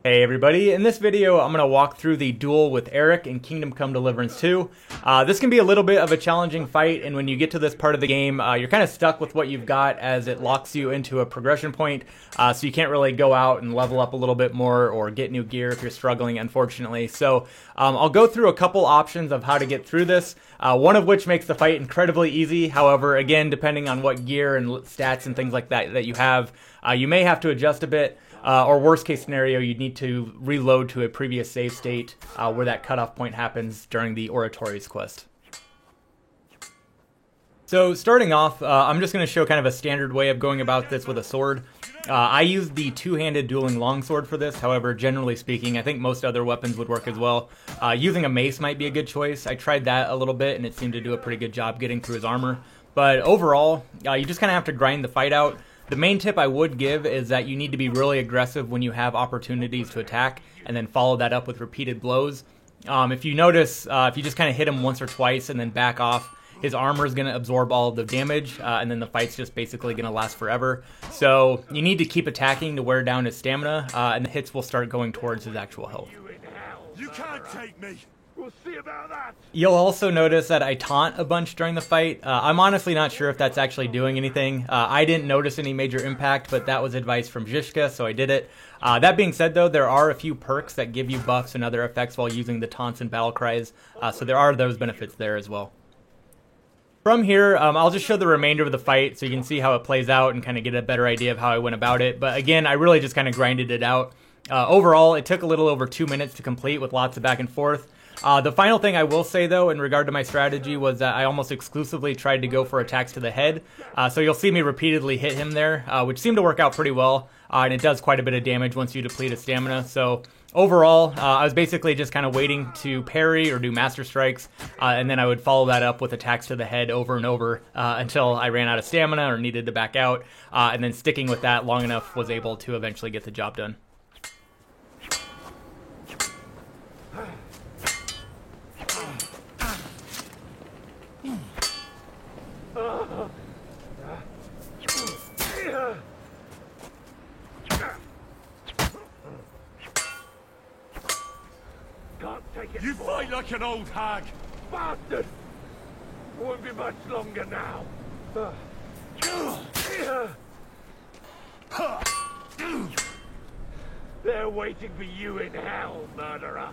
Hey everybody, in this video I'm going to walk through the duel with Eric in Kingdom Come Deliverance 2. This can be a little bit of a challenging fight, and when you get to this part of the game, you're kind of stuck with what you've got as it locks you into a progression point, so you can't really go out and level up a little bit more or get new gear if you're struggling, unfortunately. So I'll go through a couple options of how to get through this, one of which makes the fight incredibly easy. However, again, depending on what gear and stats and things like that you have, you may have to adjust a bit. Or worst case scenario, you'd need to reload to a previous save state where that cutoff point happens during the Oratories quest. So starting off, I'm just going to show kind of a standard way of going about this with a sword. I use the two-handed dueling longsword for this. However, generally speaking, I think most other weapons would work as well. Using a mace might be a good choice. I tried that a little bit and it seemed to do a pretty good job getting through his armor. But overall, you just kind of have to grind the fight out. The main tip I would give is that you need to be really aggressive when you have opportunities to attack, and then follow that up with repeated blows. If you notice, if you just kind of hit him once or twice and then back off, his armor is going to absorb all of the damage, and then the fight's just basically going to last forever. So you need to keep attacking to wear down his stamina, and the hits will start going towards his actual health. You can't take me! We'll see about that! You'll also notice that I taunt a bunch during the fight. I'm honestly not sure if that's actually doing anything. I didn't notice any major impact, but that was advice from Zizka, so I did it. That being said, though, there are a few perks that give you buffs and other effects while using the taunts and battle cries, so there are those benefits there as well. From here, I'll just show the remainder of the fight so you can see how it plays out and kind of get a better idea of how I went about it. But again, I really just kind of grinded it out. Overall, it took a little over 2 minutes to complete with lots of back and forth. The final thing I will say, though, in regard to my strategy was that I almost exclusively tried to go for attacks to the head. So you'll see me repeatedly hit him there, which seemed to work out pretty well. And it does quite a bit of damage once you deplete his stamina. So overall, I was basically just kind of waiting to parry or do master strikes. And then I would follow that up with attacks to the head over and over until I ran out of stamina or needed to back out. And then sticking with that long enough was able to eventually get the job done. You fight like an old hag! Bastard! Won't be much longer now. They're waiting for you in hell, murderer.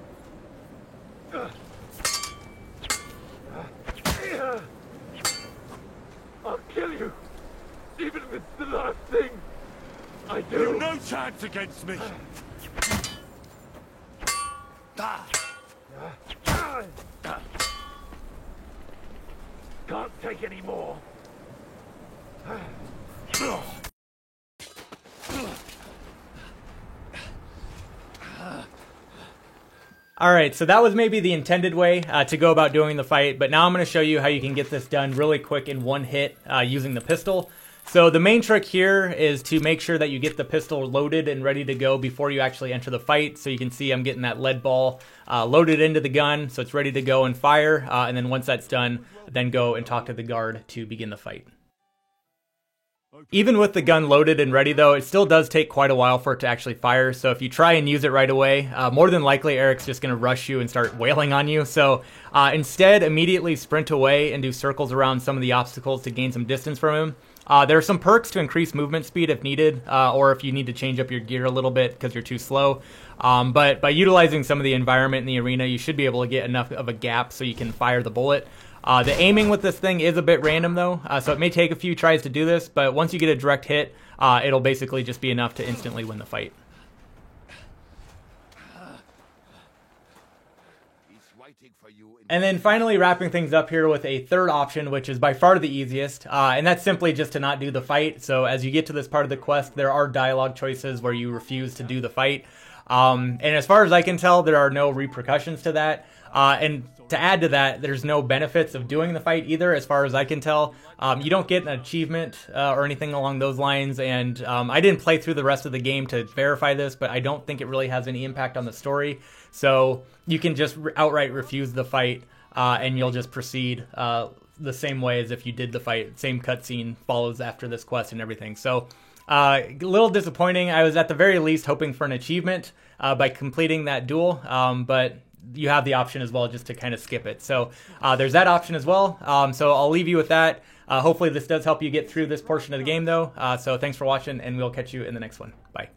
I'll kill you, even if it's the last thing I do. You've no chance against me! Can't take any more. Alright, so that was maybe the intended way to go about doing the fight, but now I'm going to show you how you can get this done really quick in one hit using the pistol. So the main trick here is to make sure that you get the pistol loaded and ready to go before you actually enter the fight. So you can see I'm getting that lead ball loaded into the gun, so it's ready to go and fire. And then once that's done, then go and talk to the guard to begin the fight. Even with the gun loaded and ready, though, it still does take quite a while for it to actually fire. So if you try and use it right away, more than likely Eric's just going to rush you and start wailing on you. So instead, immediately sprint away and do circles around some of the obstacles to gain some distance from him. There are some perks to increase movement speed if needed, or if you need to change up your gear a little bit because you're too slow. But by utilizing some of the environment in the arena, you should be able to get enough of a gap so you can fire the bullet. The aiming with this thing is a bit random, though, so it may take a few tries to do this, but once you get a direct hit, it'll basically just be enough to instantly win the fight. And then finally wrapping things up here with a third option, which is by far the easiest, and that's simply just to not do the fight. So as you get to this part of the quest, there are dialogue choices where you refuse to do the fight. And as far as I can tell, there are no repercussions to that. And to add to that, there's no benefits of doing the fight either, as far as I can tell. You don't get an achievement or anything along those lines, and I didn't play through the rest of the game to verify this, but I don't think it really has any impact on the story. So you can just outright refuse the fight, and you'll just proceed the same way as if you did the fight. Same cutscene follows after this quest and everything. So A little disappointing. I was at the very least hoping for an achievement by completing that duel, but you have the option as well just to kind of skip it. So there's that option as well. So I'll leave you with that. Hopefully this does help you get through this portion of the game, though. So thanks for watching, and we'll catch you in the next one. Bye.